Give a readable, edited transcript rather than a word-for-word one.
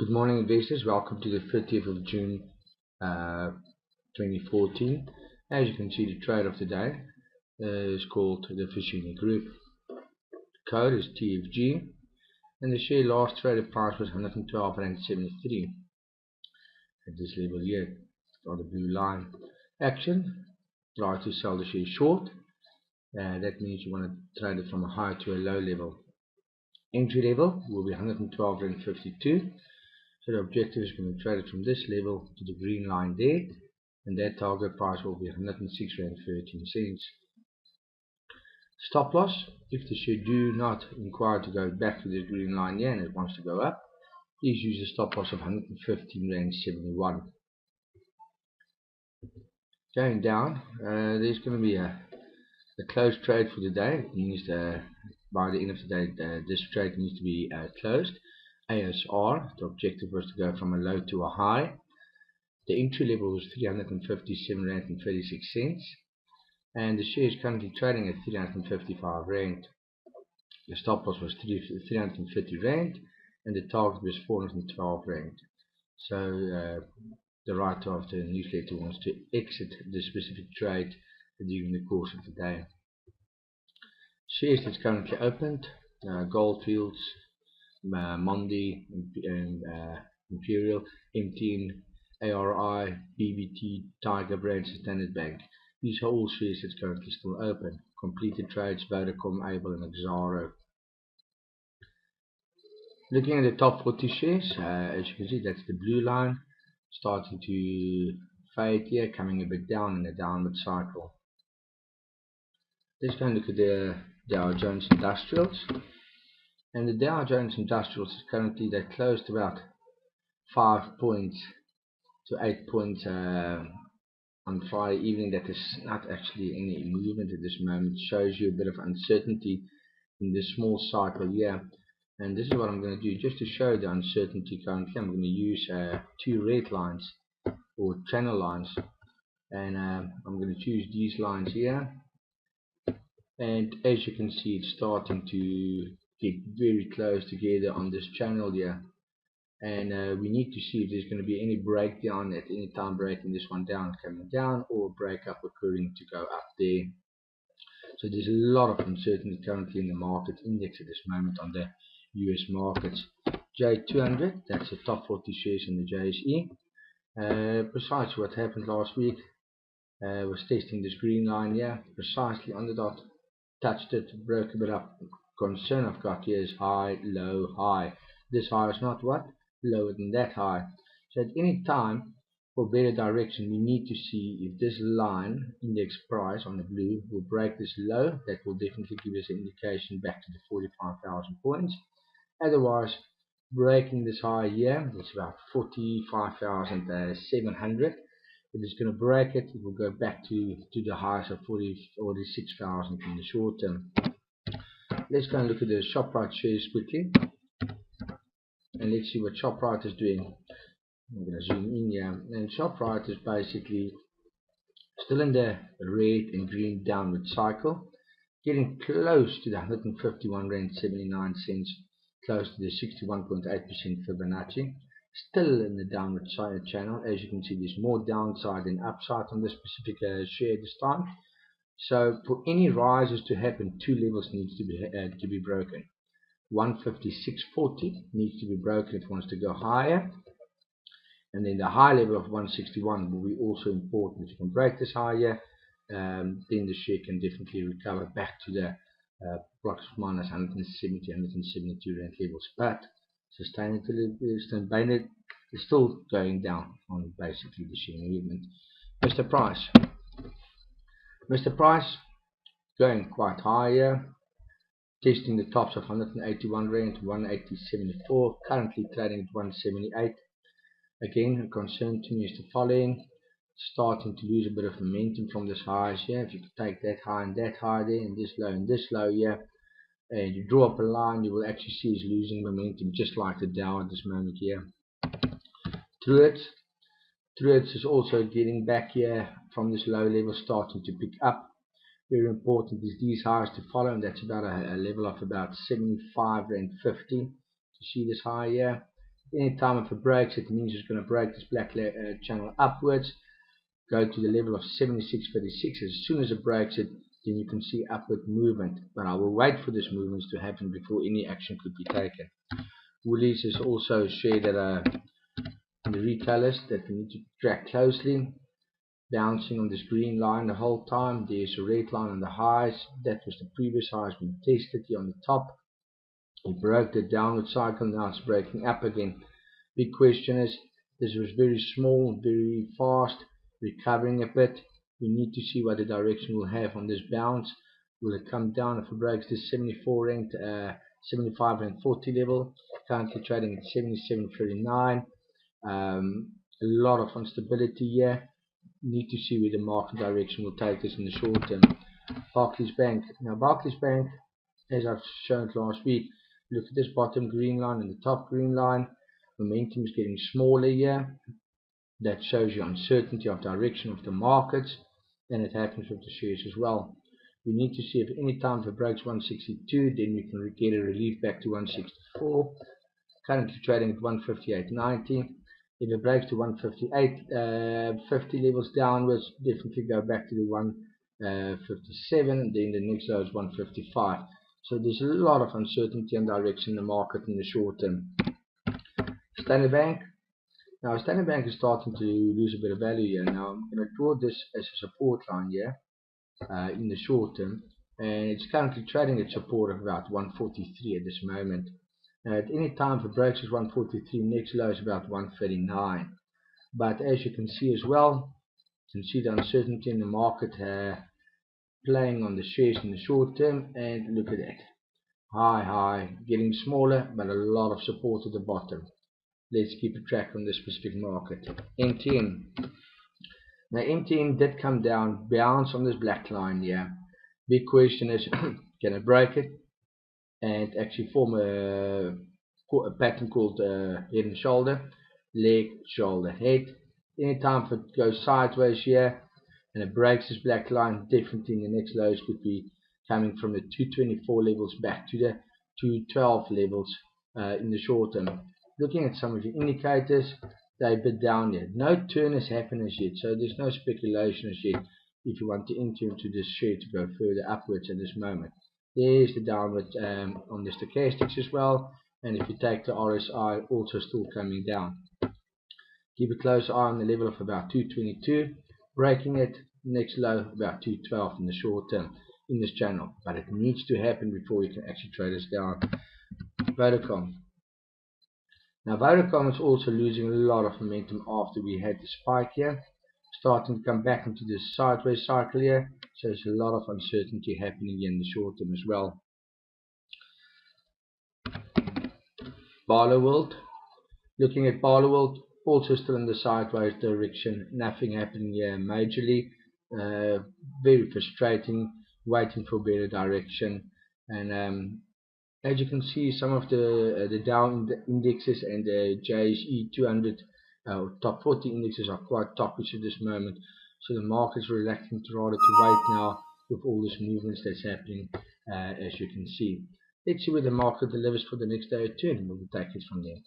Good morning, investors. Welcome to the 30th of June 2014. As you can see, the trade of the day is called the Foschini Group. The code is TFG, and the share last traded price was 112.73 at this level here on the blue line. Action: try to sell the share short. That means you want to trade it from a high to a low level. Entry level will be 112.52. So the objective is going to trade it from this level to the green line there, and that target price will be 106.13. Stop loss: if the share do not inquire to go back to the green line here and it wants to go up, please use a stop loss of 115.71. Going down, there's going to be a closed trade for the day. It means by the end of the day this trade needs to be closed. ASR, the objective was to go from a low to a high. The entry level was 357 rand and 36 cents, and the share is currently trading at 355 rand. The stop loss was 350 rand, and the target was 412 rand. So the writer of the newsletter wants to exit the specific trade during the course of the day. Shares that's currently opened: Goldfields, Mondi, and Imperial, MTN, ARI, BBT, Tiger Brands, and Standard Bank. These are all shares that's currently still open. Completed trades: Vodacom, Able, and Exaro. Looking at the top 40 shares, as you can see, that's the blue line, starting to fade here, coming a bit down in a downward cycle. Let's go and look at the Dow Jones Industrials. And the Dow Jones Industrials is currently, they closed about 5 points to 8 points on Friday evening. That is not actually any movement at this moment. It shows you a bit of uncertainty in this small cycle here. And this is what I'm going to do just to show the uncertainty currently. I'm going to use two red lines or channel lines, and I'm going to choose these lines here. And as you can see, it's starting to get very close together on this channel here, and we need to see if there's going to be any breakdown at any time, breaking this one down, coming down, or breakup occurring to go up there. So there's a lot of uncertainty currently in the market index at this moment on the US markets. J200, that's the top 40 shares in the JSE. Precisely what happened last week, was testing this green line here, precisely on the dot, touched it, broke a bit up. Concern I've got here is high, low, high. This high is not what? Lower than that high. So at any time, for better direction, we need to see if this line, index price on the blue, will break this low. That will definitely give us an indication back to the 45,000 points. Otherwise, breaking this high here, it's about 45,700. If it's going to break it, it will go back to the highs of 46,000 in the short term. Let's go and look at the Shoprite shares quickly, and let's see what Shoprite is doing. I'm going to zoom in here, and Shoprite is basically still in the red and green downward cycle, getting close to the 151 rand 79 cents, close to the 61.8% Fibonacci. Still in the downward side channel. As you can see, there's more downside than upside on this specific share this time. So for any rises to happen, two levels needs to be broken. 156.40 needs to be broken if it wants to go higher, and then the high level of 161 will be also important. If you can break this higher, then the share can definitely recover back to the plus minus 170, 172 rand levels. But sustainability is still going down on basically the share movement. Mr. Price going quite higher, testing the tops of 181 rand, 180.74, currently trading at 178. Again, a concern to me is the following: starting to lose a bit of momentum from this highs here. If you could take that high and that high there, and this low here, and you draw up a line, you will actually see it's losing momentum, just like the Dow at this moment here. Truworths is also getting back here from this low level, starting to pick up. Very important is these highs to follow, and that's about a level of about 75 rand 50 to see this high here. Anytime if it breaks, it means it's going to break this black channel upwards, go to the level of 76.36. As soon as it breaks it, then you can see upward movement. But I will wait for this movement to happen before any action could be taken. Woolies has also shared that the retailers that we need to track closely, bouncing on this green line the whole time. There's a red line on the highs. That was the previous highs we tested here on the top. We broke the downward cycle, now it's breaking up again. Big question is, this was very small, very fast, recovering a bit. We need to see what the direction will have on this bounce. Will it come down if it breaks this 74 ranked 75 and 40 level? Currently trading at 77.39. A lot of instability here. Need to see where the market direction will take us in the short term. Barclays Bank. Now Barclays Bank, as I've shown last week, look at this bottom green line and the top green line. Momentum is getting smaller here. That shows you uncertainty of direction of the markets, and it happens with the shares as well. We need to see if any time if it breaks 162, then we can get a relief back to 164. Currently trading at 158.90. If it breaks to 158.50 levels downwards, definitely go back to the 157, and then the next low is 155. So there's a lot of uncertainty and direction in the market in the short term. Standard Bank. Now Standard Bank is starting to lose a bit of value here. Now I'm going to draw this as a support line here in the short term, and it's currently trading at support of about 143 at this moment. At any time if it breaks is 143, next low is about 139. But as you can see as well, you can see the uncertainty in the market playing on the shares in the short term, and look at that. High, getting smaller, but a lot of support at the bottom. Let's keep a track on this specific market. MTN. Now MTN did come down, bounce on this black line here. Big question is, can it break it and actually form a pattern called head and shoulder, leg, shoulder, head? Anytime if it goes sideways here and it breaks this black line, definitely in the next lows could be coming from the 224 levels back to the 212 levels in the short term. Looking at some of the indicators, they're a bit down yet. No turn has happened as yet, so there's no speculation as yet if you want to enter into this share to go further upwards at this moment. There's the downward on the stochastics as well, and if you take the RSI, also still coming down. Keep a close eye on the level of about 222, breaking it, next low about 212 in the short term in this channel, but it needs to happen before you can actually trade us down. Vodacom. Now Vodacom is also losing a lot of momentum after we had the spike here, starting to come back into this sideways cycle here, so there's a lot of uncertainty happening here in the short term as well. Barloworld. Looking at Barloworld, also still in the sideways direction, nothing happening here majorly. Very frustrating, waiting for better direction, and as you can see, some of the Dow indexes and the JSE 200 top 40 indexes are quite topish at this moment, so the market's reluctant rather to wait now with all this movements that's happening, as you can see. Let's see where the market delivers for the next day or two, and we'll take it from there.